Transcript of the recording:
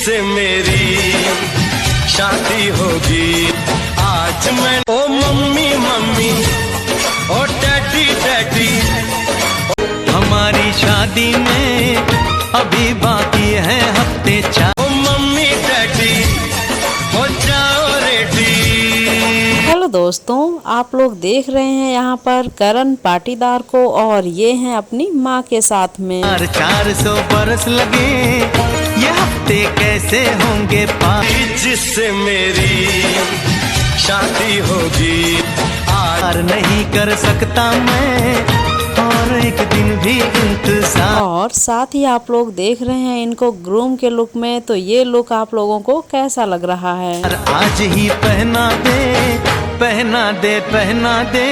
जिससे मेरी शादी होगी आज मैं। ओ मम्मी मम्मी, ओ डैडी डैडी, हमारी शादी में अभी बाकी है हफ्ते 4। ओ मम्मी डैडी हो जाओ रेडी। हेलो दोस्तों, आप लोग देख रहे हैं यहाँ पर करण पाटीदार को और ये हैं अपनी माँ के साथ में। 400 बरस लगे ये हफ्ते कैसे होंगे पार, जिससे मेरी शादी होगी आज नहीं कर सकता मैं और एक दिन भी इंतजार। और साथ ही आप लोग देख रहे हैं इनको ग्रूम के लुक में, तो ये लुक आप लोगों को कैसा लग रहा है? आज ही पहना दे पहना दे पहना दे।